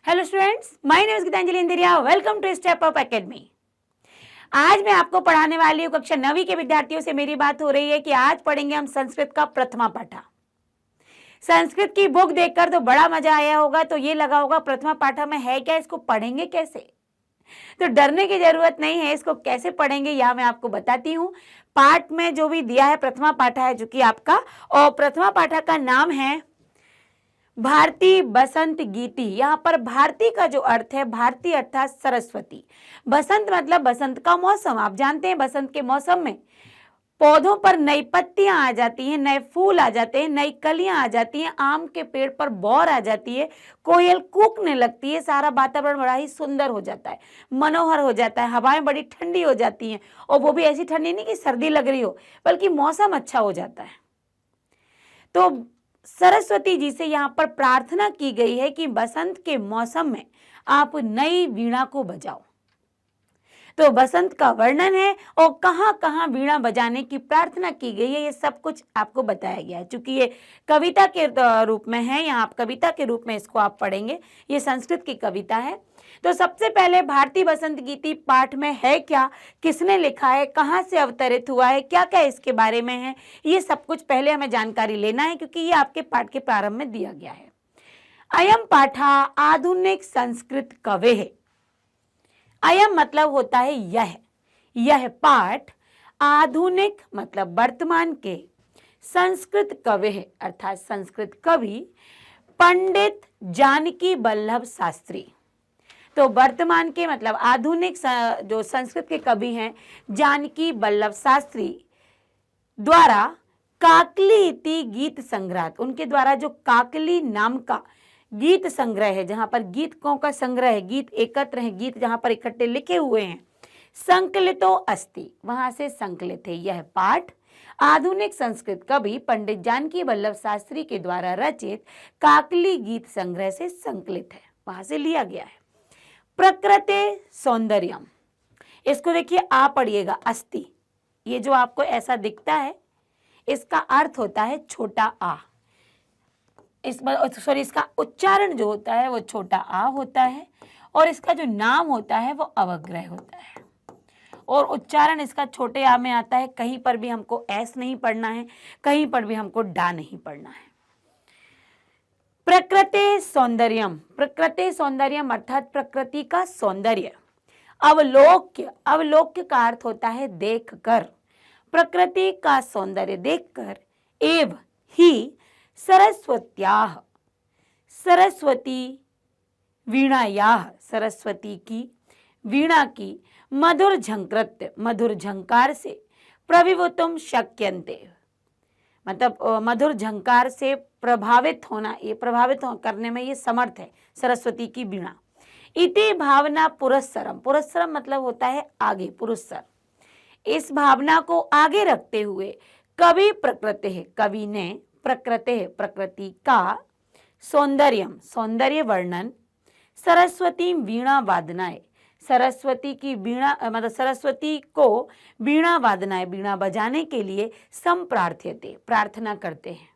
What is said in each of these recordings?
Hello students, my name is Geetanjali इंदिरिया। Welcome to Step Up Academy. आज मैं आपको पढ़ाने वाली हूँ कक्षा 9वीं के विद्यार्थियों से मेरी बात हो रही है कि आज पढ़ेंगे हम संस्कृत का प्रथमा पाठा। संस्कृत की बुक देखकर तो बड़ा मजा आया होगा, तो ये लगा होगा प्रथमा पाठा में है क्या, इसको पढ़ेंगे कैसे। तो डरने की जरूरत नहीं है, इसको कैसे पढ़ेंगे यह मैं आपको बताती हूँ। पाठ में जो भी दिया है प्रथमा पाठा है जो कि आपका, और प्रथमा पाठा का नाम है भारती बसंत गीति। यहाँ पर भारती का जो अर्थ है, भारती अर्थात सरस्वती, बसंत मतलब बसंत का मौसम। आप जानते हैं बसंत के मौसम में पौधों पर नई पत्तियां आ जाती हैं, नए फूल आ जाते हैं, नई कलियां आ जाती हैं, आम के पेड़ पर बौर आ जाती है, कोयल कूकने लगती है, सारा वातावरण बड़ा ही सुंदर हो जाता है, मनोहर हो जाता है, हवाएं बड़ी ठंडी हो जाती हैं, और वो भी ऐसी ठंडी नहीं कि सर्दी लग रही हो, बल्कि मौसम अच्छा हो जाता है। तो सरस्वती जी से यहाँ पर प्रार्थना की गई है कि बसंत के मौसम में आप नई वीणा को बजाओ। तो बसंत का वर्णन है और कहाँ कहाँ वीणा बजाने की प्रार्थना की गई है, ये सब कुछ आपको बताया गया है। चूंकि ये कविता के रूप में है, यहाँ आप कविता के रूप में इसको आप पढ़ेंगे, ये संस्कृत की कविता है। तो सबसे पहले भारती बसंत गीति पाठ में है क्या, किसने लिखा है, कहाँ से अवतरित हुआ है, क्या क्या इसके बारे में है, ये सब कुछ पहले हमें जानकारी लेना है, क्योंकि ये आपके पाठ के प्रारंभ में दिया गया है। अयम पाठा आधुनिक संस्कृत कवे है। अयम मतलब होता है यह पाठ आधुनिक मतलब वर्तमान के संस्कृत कवि है, अर्थात संस्कृत कवि पंडित जानकी वल्लभ शास्त्री। तो वर्तमान के मतलब आधुनिक जो संस्कृत के कवि हैं जानकी वल्लभ शास्त्री द्वारा काकली इति गीत संग्रह, उनके द्वारा जो काकली नाम का गीत संग्रह है, जहां पर गीतों का संग्रह है, गीत एकत्र हैं, गीत जहां पर इकट्ठे लिखे हुए हैं, संकलितो अस्ति, वहां से संकलित है। यह पाठ आधुनिक संस्कृत कवि पंडित जानकी वल्लभ शास्त्री के द्वारा रचित काकली गीत संग्रह से संकलित है, वहां से लिया गया है। प्रकृति सौंदर्यम, इसको देखिए आप पढ़िएगा, अस्ति, ये जो आपको ऐसा दिखता है इसका अर्थ होता है छोटा आ। इसका उच्चारण जो होता है वो छोटा आ होता है, और इसका जो नाम होता है वो अवग्रह होता है, और उच्चारण इसका छोटे आ में आता है। कहीं पर भी हमको एस नहीं पढ़ना है, कहीं पर भी हमको डा नहीं पढ़ना है। प्रकृति सौंदर्यम, प्रकृति सौंदर्यम अर्थात प्रकृति का सौंदर्य। अवलोक्य, अवलोक्य का अर्थ होता है देखकर, प्रकृति का सौंदर्य देखकर। एव ही सरस्वत्याः, सरस्वती वीणायाः, सरस्वती की वीणा की मधुर झंकृत्य, मधुर झंकार से प्रविभुतुम शक्यन्ते, मतलब मधुर झंकार से प्रभावित होना, ये प्रभावित करने में ये समर्थ है सरस्वती की वीणा। इति भावना पुरस्सरम, पुरस्सरम मतलब होता है आगे, पुरस्सर, इस भावना को आगे रखते हुए कवि प्रकृति है, कवि ने प्रकृति है, प्रकृति का सौंदर्यम, सौंदर्य वर्णन, सरस्वती वीणा वादनाए, सरस्वती की वीणा मतलब सरस्वती को वीणा वादनाए, वीणा बजाने के लिए संप्रार्थ्यते, प्रार्थना करते हैं।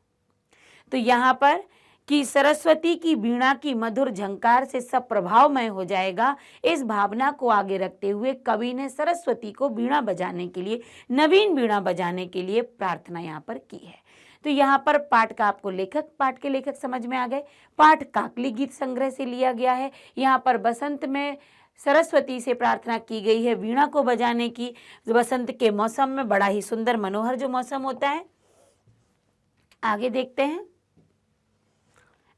तो यहाँ पर कि सरस्वती की वीणा की मधुर झंकार से सब प्रभावमय हो जाएगा, इस भावना को आगे रखते हुए कवि ने सरस्वती को वीणा बजाने के लिए, नवीन वीणा बजाने के लिए प्रार्थना यहाँ पर की है। तो यहाँ पर पाठ का आपको लेखक, पाठ के लेखक समझ में आ गए। पाठ काकली गीत संग्रह से लिया गया है। यहाँ पर बसंत में सरस्वती से प्रार्थना की गई है वीणा को बजाने की, बसंत के मौसम में, बड़ा ही सुंदर मनोहर जो मौसम होता है। आगे देखते हैं,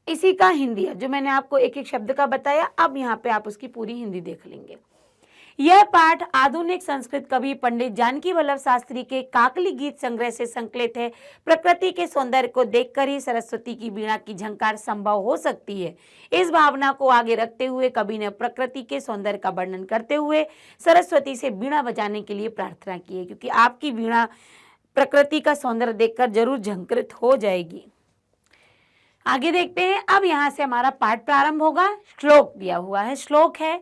इसी का हिंदी है, जो मैंने आपको एक एक शब्द का बताया, अब यहाँ पे आप उसकी पूरी हिंदी देख लेंगे। यह पाठ आधुनिक संस्कृत कवि पंडित जानकी वल्लभ शास्त्री के काकली गीत संग्रह से संकलित है। प्रकृति के सौंदर्य को देखकर ही सरस्वती की वीणा की झंकार संभव हो सकती है। इस भावना को आगे रखते हुए कवि ने प्रकृति के सौंदर्य का वर्णन करते हुए सरस्वती से वीणा बजाने के लिए प्रार्थना की है, क्योंकि आपकी वीणा प्रकृति का सौंदर्य देखकर जरूर झंकृत हो जाएगी। आगे देखते हैं, अब यहाँ से हमारा पाठ प्रारंभ होगा। श्लोक दिया हुआ है, श्लोक है,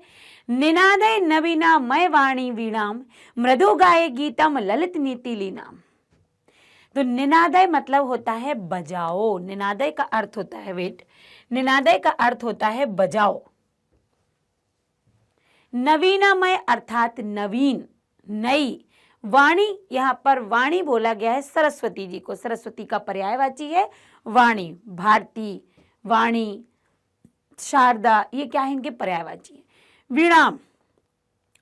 निनादय नवीना मय वाणी वीणाम मृदु गाये गीतम ललित नीति लीनाम। तो निनादय मतलब होता है बजाओ, निनादय का अर्थ होता है वेट, निनादय का अर्थ होता है बजाओ। नवीनामय अर्थात नवीन, नई। वाणी, यहाँ पर वाणी बोला गया है सरस्वती जी को, सरस्वती का पर्यायवाची है वाणी। भारती, वाणी, शारदा, ये क्या है, इनके पर्यायवाची है। वीणाम,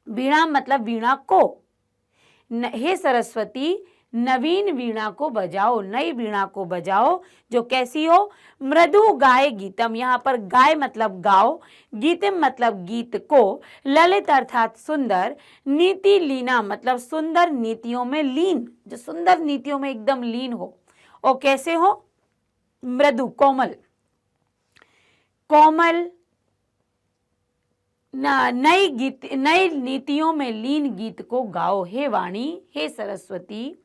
वीणाम मतलब वीणा को। हे सरस्वती नवीन वीणा को बजाओ, नई वीणा को बजाओ जो कैसी हो, मृदु गाय गीतम, यहाँ पर गाय मतलब गाओ, गीतम मतलब गीत को, ललित अर्थात सुंदर, नीति लीना मतलब सुंदर नीतियों में लीन, जो सुंदर नीतियों में एकदम लीन हो। और कैसे हो, मृदु कोमल, कोमल, नई गीत, नई नीतियों में लीन गीत को गाओ। हे वाणी, हे सरस्वती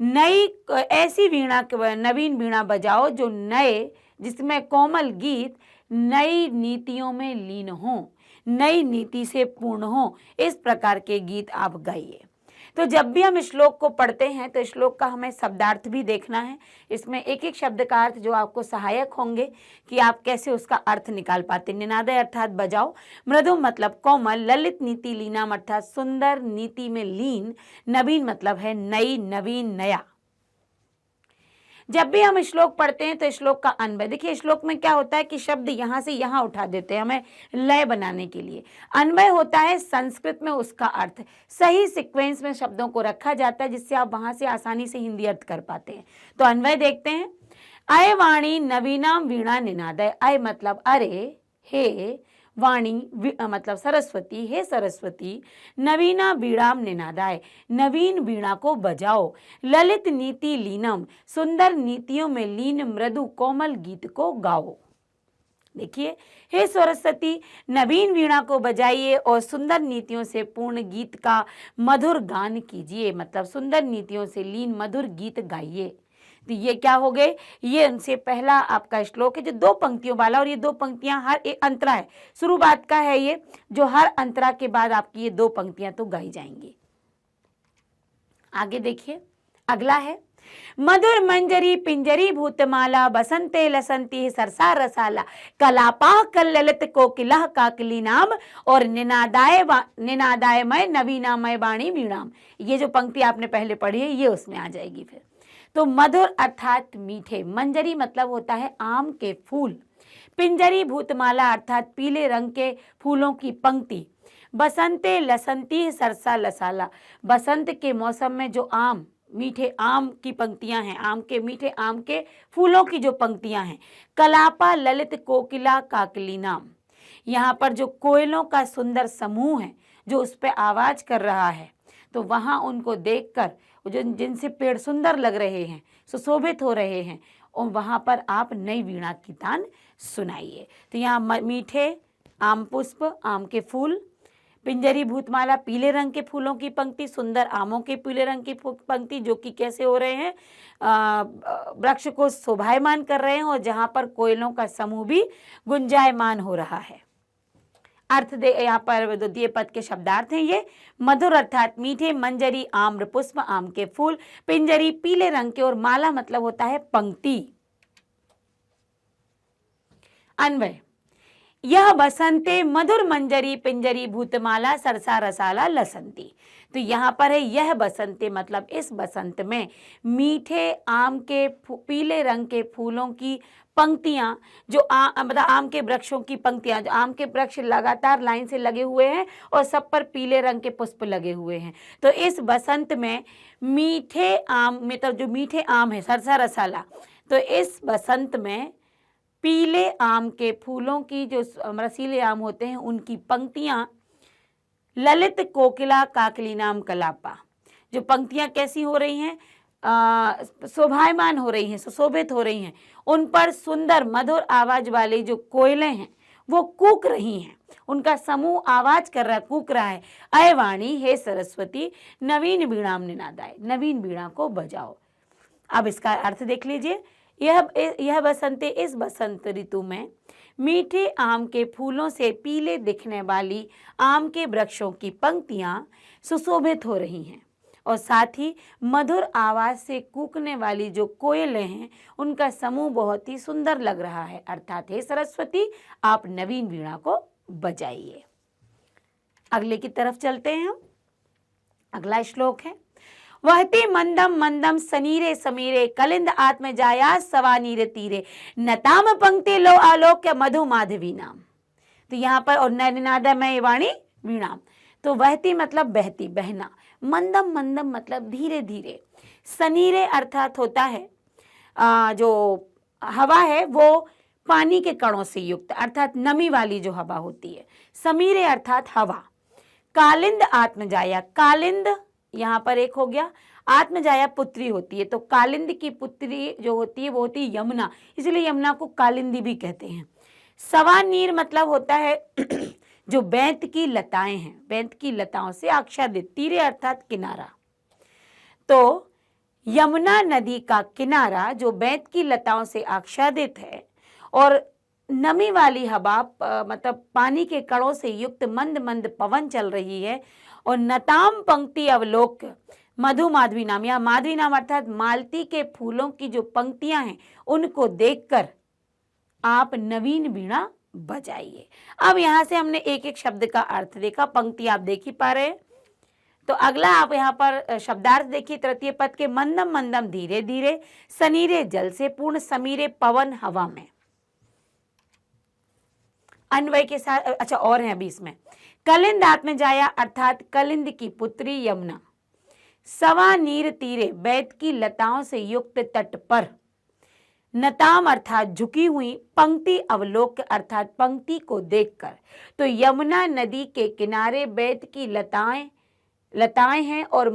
नई ऐसी वीणा, नवीन वीणा बजाओ जो नए, जिसमें कोमल गीत नई नीतियों में लीन हो, नई नीति से पूर्ण हो, इस प्रकार के गीत आप गाइए। तो जब भी हम श्लोक को पढ़ते हैं तो श्लोक का हमें शब्दार्थ भी देखना है। इसमें एक एक शब्द का अर्थ जो आपको सहायक होंगे कि आप कैसे उसका अर्थ निकाल पाते। निनादय अर्थात बजाओ, मृदु मतलब कोमल, ललित नीति लीनाम अर्थात सुंदर नीति में लीन, नवीन मतलब है नई, नवीन, नया। जब भी हम श्लोक पढ़ते हैं तो श्लोक का अन्वय देखिए, श्लोक में क्या होता है कि शब्द यहाँ से यहाँ उठा देते हैं हमें लय बनाने के लिए। अन्वय होता है संस्कृत में उसका अर्थ सही सीक्वेंस में शब्दों को रखा जाता है, जिससे आप वहां से आसानी से हिंदी अर्थ कर पाते हैं। तो अन्वय देखते हैं। अय वाणी नवीनाम वीणा निनादय, अय मतलब अरे, हे, वाणी मतलब सरस्वती, हे सरस्वती नवीना वीणाम निनादाय, नवीन वीणा को बजाओ, ललित नीति लीनम सुंदर नीतियों में लीन मृदु कोमल गीत को गाओ। देखिए, हे सरस्वती नवीन वीणा को बजाइए और सुंदर नीतियों से पूर्ण गीत का मधुर गान कीजिए, मतलब सुंदर नीतियों से लीन मधुर गीत गाइए। तो ये क्या हो गए, ये उनसे पहला आपका श्लोक है जो 2 पंक्तियों वाला, और ये 2 पंक्तियां हर एक अंतरा है, शुरुआत का है ये, जो हर अंतरा के बाद आपकी ये 2 पंक्तियां तो गाई जाएंगी। आगे देखिए, अगला है मधुर मंजरी पिंजरी भूतमाला बसंते लसंती सरसा रसाला कलापा कल ललित कोकिला काकली नाम और निनादायमय नवीनामय वाणी वीणाम। ये जो पंक्ति आपने पहले पढ़ी है ये उसमें आ जाएगी। फिर तो मधुर अर्थात मीठे, मंजरी मतलब होता है आम के फूल, पिंजरी भूतमाला अर्थात पीले रंग के फूलों की पंक्ति, बसंते लसंती सरसा लसाला बसंत के मौसम में जो आम, मीठे आम की पंक्तियां हैं, आम के मीठे आम के फूलों की जो पंक्तियां हैं, कलापा ललित कोकिला काकली नाम, यहाँ पर जो कोयलों का सुंदर समूह है जो उस पर आवाज कर रहा है, तो वहाँ उनको देखकर जो जिनसे पेड़ सुंदर लग रहे हैं, सुशोभित हो रहे हैं, और वहाँ पर आप नई वीणा की तान सुनाइए। तो यहाँ मीठे आम पुष्प, आम के फूल, पिंजरी भूतमाला पीले रंग के फूलों की पंक्ति, सुंदर आमों के पीले रंग की पंक्ति जो कि कैसे हो रहे हैं, वृक्ष को शोभायमान कर रहे हैं, और जहाँ पर कोयलों का समूह भी गुंजायमान हो रहा है। अर्थ दे, यहाँ पर द्वितीय पद के शब्दार्थ हैं ये। मधुर अर्थात मीठे, मंजरी आम्र पुष्प आम के फूल, पिंजरी पीले रंग के, और माला मतलब होता है पंक्ति। अन्वय, यह बसंते मधुर मंजरी पिंजरी भूतमाला सरसा रसाला लसंती। तो यहाँ पर है यह बसंते मतलब इस बसंत में मीठे आम के पीले रंग के फूलों की पंक्तियां, जो मतलब आम के वृक्षों की पंक्तियां, जो आम के वृक्ष लगातार लाइन से लगे हुए हैं और सब पर पीले रंग के पुष्प लगे हुए हैं। तो इस बसंत में मीठे आम, मतलब जो मीठे आम है सरसा रसाला, तो इस बसंत में पीले आम के फूलों की जो रसीले आम होते हैं उनकी पंक्तियां, ललित कोकिला काकली नाम कलापा, जो पंक्तियां कैसी हो रही हैं, शोभायमान हो रही हैं, सुशोभित हो रही हैं, उन पर सुंदर मधुर आवाज वाली जो कोयलें हैं वो कूक रही हैं, उनका समूह आवाज कर रहा है, कूक रहा है। अय वाणी, हे सरस्वती नवीन वीणाम निनादाय, नवीन वीणा को बजाओ। अब इसका अर्थ देख लीजिए, यह बसंते इस बसंत ऋतु में मीठे आम के फूलों से पीले दिखने वाली आम के वृक्षों की पंक्तियां सुशोभित हो रही हैं, और साथ ही मधुर आवाज से कूकने वाली जो कोयलें हैं उनका समूह बहुत ही सुंदर लग रहा है। अर्थात हे सरस्वती आप नवीन वीणा को बजाइए। अगले की तरफ चलते हैं हम। अगला श्लोक है, वहति मंदम मंदम सनीरे समीरे कलिंद आत्म जाया सवानीर तीरे नताम पंक्ति लो आलोक्य मधु माधवी नाम। तो यहाँ पर और निनादमय वाणी वीणाम। तो वहती मतलब बहती, बहना, मंदम मंदम मतलब धीरे धीरे, सनीरे अर्थात होता है जो हवा है वो पानी के कणों से युक्त अर्थात नमी वाली जो हवा होती है, समीरे अर्थात हवा, कालिंद आत्मजाया, कालिंद यहाँ पर एक हो गया, आत्मजाया पुत्री होती है, तो कालिंद की पुत्री जो होती है वो होती है यमुना, इसलिए यमुना को कालिंदी भी कहते हैं। सवानीर मतलब होता है जो बैंत की लताएं हैं, बैंत की लताओं से आच्छादित, तीरे अर्थात किनारा। तो यमुना नदी का किनारा जो बैंत की लताओं से आच्छादित है और नमी वाली हवा मतलब पानी के कणों से युक्त मंद मंद पवन चल रही है, और नताम पंक्ति अवलोक मधु माधवी नाम, या माधवी नाम अर्थात मालती के फूलों की जो पंक्तियां हैं उनको देखकर आप नवीन वीणा बजाइए। अब यहां से हमने एक एक शब्द का अर्थ देखा, पंक्ति आप देख ही पा रहे हैं। तो अगला आप यहाँ पर शब्दार्थ देखिए, तृतीय पद के मंदम मंदम धीरे धीरे, सनीरे जल से पूर्ण, समीरे पवन हवा में, अन्वय के साथ। अच्छा और है अभी इसमें, कलिंद आत्मजाया अर्थात कलिंद की पुत्री यमुना, सवा नीर तीरे बैत की लताओं से युक्त तट पर, नताम अर्थात झुकी हुई, पंक्ति अवलोक अर्थात पंक्ति को देखकर। तो यमुना नदी के किनारे बैत की लताएं हैं और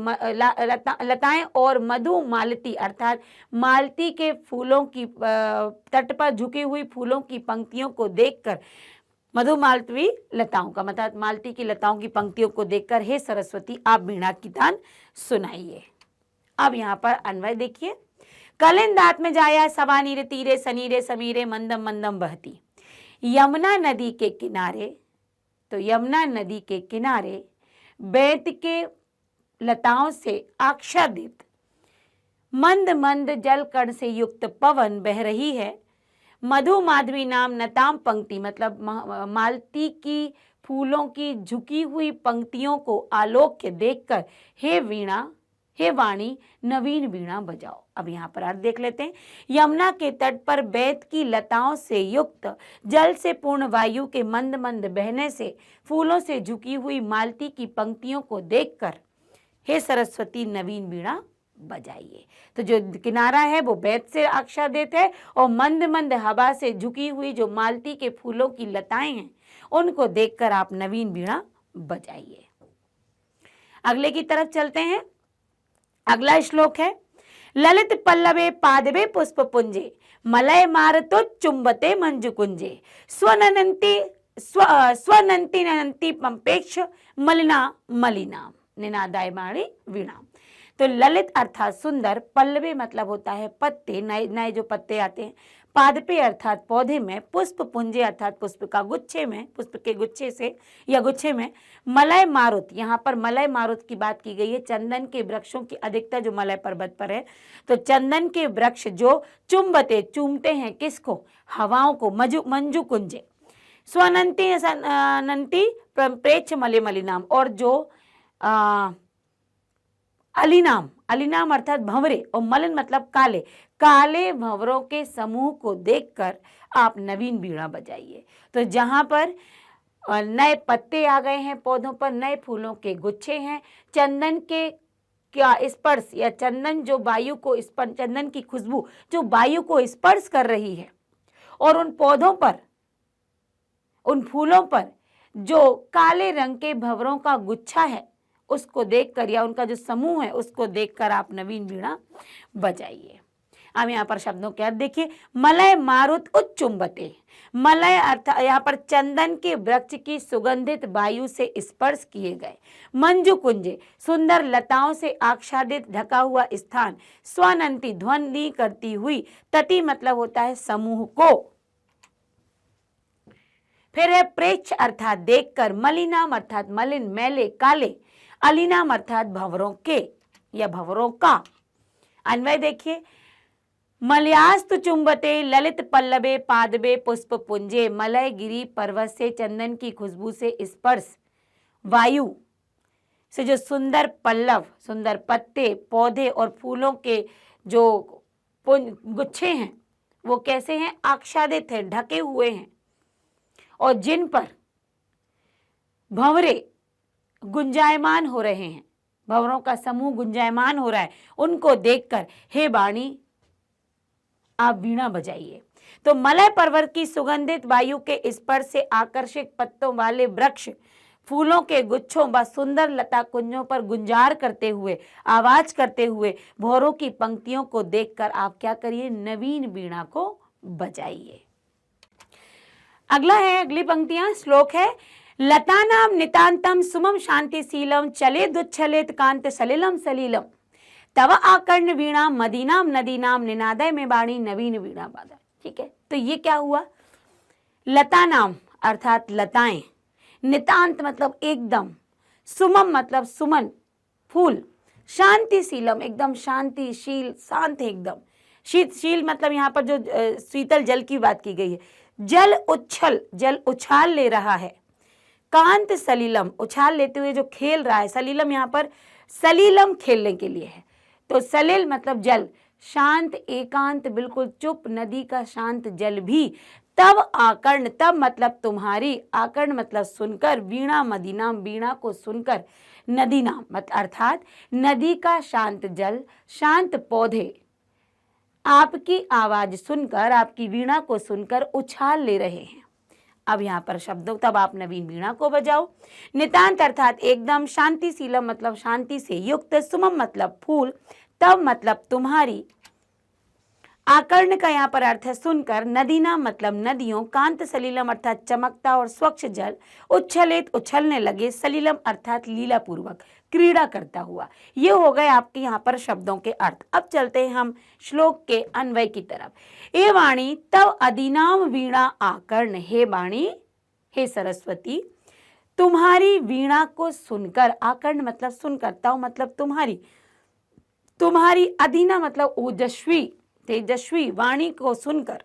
लताएं और मधु मालती अर्थात मालती के फूलों की तट पर झुकी हुई फूलों की पंक्तियों को देखकर, मधु मालती लताओं का मतलब मालती की लताओं की पंक्तियों को देखकर हे सरस्वती आप वीणा की तान सुनाइए। अब यहाँ पर अन्वय देखिए, कलिंद आत्मजाया सवानीर तीरे सनीरे समीरे मंदम मंदम बहती, यमुना नदी के किनारे, तो यमुना नदी के किनारे बैत के लताओं से आच्छादित मंद मंद जल कण से युक्त पवन बह रही है, मधु माधवी नाम नताम पंक्ति मतलब मालती की फूलों की झुकी हुई पंक्तियों को आलोक्य देखकर हे वाणी नवीन वीणा बजाओ। अब यहाँ पर अर्थ देख लेते हैं, यमुना के तट पर बैत की लताओं से युक्त जल से पूर्ण वायु के मंद मंद बहने से फूलों से झुकी हुई मालती की पंक्तियों को देखकर हे सरस्वती नवीन वीणा बजाइए। तो जो किनारा है वो बैत से आच्छादित है और मंद मंद हवा से झुकी हुई जो मालती के फूलों की लताएं हैं उनको देखकर आप नवीन वीणा बजाइए। अगले की तरफ चलते हैं। अगला श्लोक है, ललित पल्लवे पादवे पुष्प पुंजे मलय मारतो चुंबते मंजु कुंजे स्वनंती नंती पंपेक्ष मलिना मलिना निनादाय माणी वीणा। तो ललित अर्थात सुंदर, पल्लवे मतलब होता है पत्ते, नए नए जो पत्ते आते हैं, पादपे अर्थात पौधे में, पुष्प पुंजे अर्थात पुष्प का गुच्छे में, पुष्प के गुच्छे से या गुच्छे में, मलय मारुत, यहाँ पर मलय मारुत की बात की गई है, चंदन के वृक्षों की अधिकता जो मलय पर्वत पर है, तो चंदन के वृक्ष जो चुंबते चूमते हैं किसको, हवाओं को, मंजू कुंजे, स्वनंती नंती प्रेक्ष मले मलिनाम, और जो अलिनाम, अलिनाम अर्थात भंवरे, और मलिन मतलब काले, काले भंवरों के समूह को देखकर आप नवीन वीणा बजाइए। तो जहां पर नए पत्ते आ गए हैं पौधों पर, नए फूलों के गुच्छे हैं, चंदन के क्या स्पर्श या चंदन जो वायु को स्पर्श, चंदन की खुशबू जो वायु को स्पर्श कर रही है, और उन पौधों पर, उन फूलों पर जो काले रंग के भंवरों का गुच्छा है उसको देखकर या उनका जो समूह है उसको देखकर आप नवीन वीणा बजाइए। अब यहाँ पर शब्दों के अर्थ देखिए, मलय मारुत उच्चुंबते, मलय अर्थ यहाँ पर चंदन के वृक्ष की सुगंधित वायु से स्पर्श किए गए, मंजू कुंजे सुंदर लताओं से आच्छादित ढका हुआ स्थान, स्वनंती ध्वनि करती हुई, तति मतलब होता है समूह को, फिर है प्रेक्ष अर्थात देखकर, मलिनाम अर्थात मलिन मैले काले, अलिनाम अर्थात भंवरों के या भंवरों का। अन्वय देखिए, मलयास्तु चुंबते ललित पल्लवे पादवे पुष्प पुंजे, मलय गिरी पर्वत से चंदन की खुशबू से स्पर्श वायु से जो सुंदर पल्लव, सुंदर पत्ते, पौधे और फूलों के जो गुच्छे हैं वो कैसे हैं? आच्छादित हैं, ढके हुए हैं, और जिन पर भंवरे गुंजायमान हो रहे हैं, भंवरों का समूह गुंजायमान हो रहा है, उनको देखकर हे वाणी आप वीणा बजाइए। तो मलय पर्वत की सुगंधित वायु के स्पर्श से आकर्षक पत्तों वाले वृक्ष फूलों के गुच्छों व सुंदर लता कुंजों पर गुंजार करते हुए, आवाज करते हुए भौरों की पंक्तियों को देखकर आप क्या करिए? नवीन वीणा को बजाइए। अगला है, अगली पंक्तियां, श्लोक है, लतानाम नितांतम सुमम शांतिशीलम चलेदुच्छलेत कांत सलिलम सलीलम तव आकर्ण वीणा मदीनाम नदीनाम निनादय में वाणी नवीन वीणा बाधा। ठीक है, तो ये क्या हुआ? लता नाम अर्थात लताएं, नितांत मतलब एकदम, सुमम मतलब सुमन, फूल, शांतिशीलम एकदम शांतिशील, शांत है एकदम, शीतशील मतलब यहाँ पर जो शीतल जल की बात की गई है, जल उच्छल, जल उछाल ले रहा है, कांत सलीलम उछाल लेते हुए जो खेल रहा है, सलीलम यहाँ पर सलीलम खेलने के लिए है, तो सलिल मतलब जल, शांत एकांत बिल्कुल चुप नदी का शांत जल भी, तब आकर्ण, तब मतलब तुम्हारी, आकर्ण मतलब सुनकर, वीणा मदीनाम वीणा को सुनकर, नदी नाम मत अर्थात नदी का शांत जल, शांत पौधे आपकी आवाज सुनकर, आपकी वीणा को सुनकर उछाल ले रहे हैं। अब यहाँ पर शब्दों, तब आप नवीन वीणा को बजाओ। नितांत अर्थात एकदम, शांतिशीलम मतलब शांति से युक्त, सुमम मतलब फूल, तब मतलब तुम्हारी, आकर्ण का यहाँ पर अर्थ है सुनकर, नदीना मतलब नदियों, कांत सलीलम अर्थात चमकता और स्वच्छ जल, उच्छलित उछलने लगे, सलीलम अर्थात लीला पूर्वक क्रीड़ा करता हुआ। ये हो गए आपके यहाँ पर शब्दों के अर्थ। अब चलते हैं हम श्लोक के अन्वय की तरफ। हे वाणी तव अदीनाम वीणा आकर्ण, हे वाणी हे सरस्वती तुम्हारी वीणा को सुनकर, आकर्ण मतलब सुनकर, तव मतलब तुम्हारी, तुम्हारी अदीना मतलब ओजस्वी तेजस्वी वाणी को सुनकर,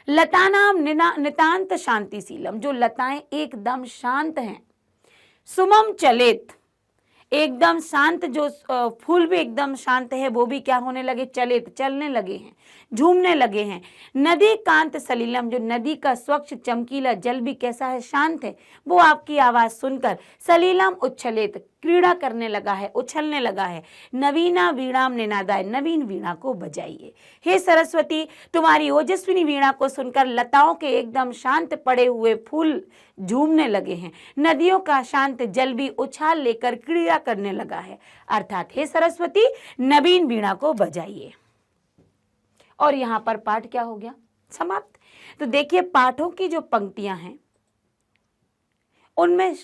लतानाम नितांत शांतिशीलम जो लताएं एकदम शांत हैं, सुमम चलेत एकदम शांत, जो फूल भी एकदम शांत है वो भी क्या होने लगे? चलेत चलने लगे हैं, झूमने लगे हैं। नदी कांत सलीलम जो नदी का स्वच्छ चमकीला जल भी कैसा है? शांत है। वो आपकी आवाज सुनकर सलीलम उच्छलेत क्रीड़ा करने लगा है, उछलने लगा है। नवीना वीणाम निनादाय नवीन वीणा को बजाइए। हे सरस्वती तुम्हारी ओजस्विनी वीणा को सुनकर लताओं के एकदम शांत पड़े हुए फूल झूमने लगे हैं, नदियों का शांत जल भी उछाल लेकर क्रीड़ा करने लगा है। अर्थात हे सरस्वती नवीन वीणा को बजाइए। और यहाँ पर पाठ क्या हो गया? समाप्त। तो देखिए पाठों की जो पंक्तियां हैं उनमें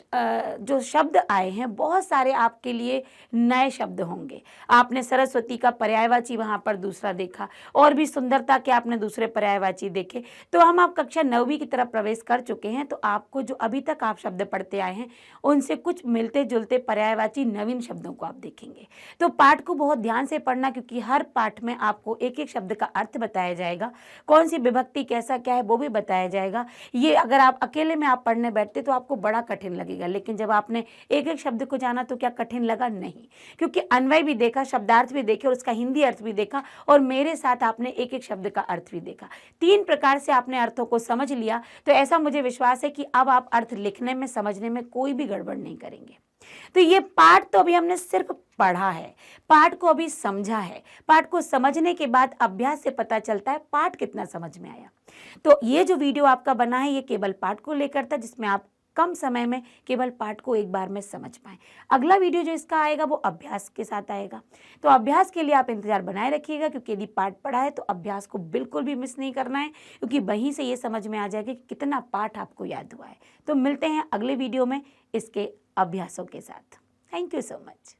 जो शब्द आए हैं बहुत सारे आपके लिए नए शब्द होंगे। आपने सरस्वती का पर्यायवाची वहाँ पर दूसरा देखा, और भी सुंदरता के आपने दूसरे पर्यायवाची देखे। तो हम आप कक्षा 9वीं की तरफ प्रवेश कर चुके हैं, तो आपको जो अभी तक आप शब्द पढ़ते आए हैं उनसे कुछ मिलते जुलते पर्यायवाची नवीन शब्दों को आप देखेंगे। तो पाठ को बहुत ध्यान से पढ़ना, क्योंकि हर पाठ में आपको एक एक शब्द का अर्थ बताया जाएगा, कौन सी विभक्ति कैसा क्या है वो भी बताया जाएगा। ये अगर आप अकेले में आप पढ़ने बैठते तो आपको बड़ा कठिन लगेगा, लेकिन जब आपने एक एक शब्द को जाना तो क्या कठिन लगा? नहीं, क्योंकि अन्वय भी देखा, शब्दार्थ भी देखे और उसका हिंदी अर्थ भी देखा, और मेरे साथ आपने एक एक शब्द का अर्थ भी देखा। 3 प्रकार से आपने अर्थों को समझ लिया, तो ऐसा मुझे विश्वास है कि अब आप अर्थ लिखने में, समझने में कोई भी गड़बड़ नहीं करेंगे। तो ये पाठ तो अभी हमने सिर्फ पढ़ा है, पाठ को अभी समझा है। पाठ को समझने के बाद अभ्यास से पता चलता है पाठ कितना समझ में आया। तो ये जो वीडियो आपका बना है ये केवल पाठ को लेकर था, जिसमें आप कम समय में केवल पाठ को एक बार में समझ पाएं। अगला वीडियो जो इसका आएगा वो अभ्यास के साथ आएगा, तो अभ्यास के लिए आप इंतजार बनाए रखिएगा, क्योंकि यदि पाठ पढ़ा है तो अभ्यास को बिल्कुल भी मिस नहीं करना है, क्योंकि वहीं से ये समझ में आ जाएगा कि कितना पाठ आपको याद हुआ है। तो मिलते हैं अगले वीडियो में इसके अभ्यासों के साथ। Thank you so much.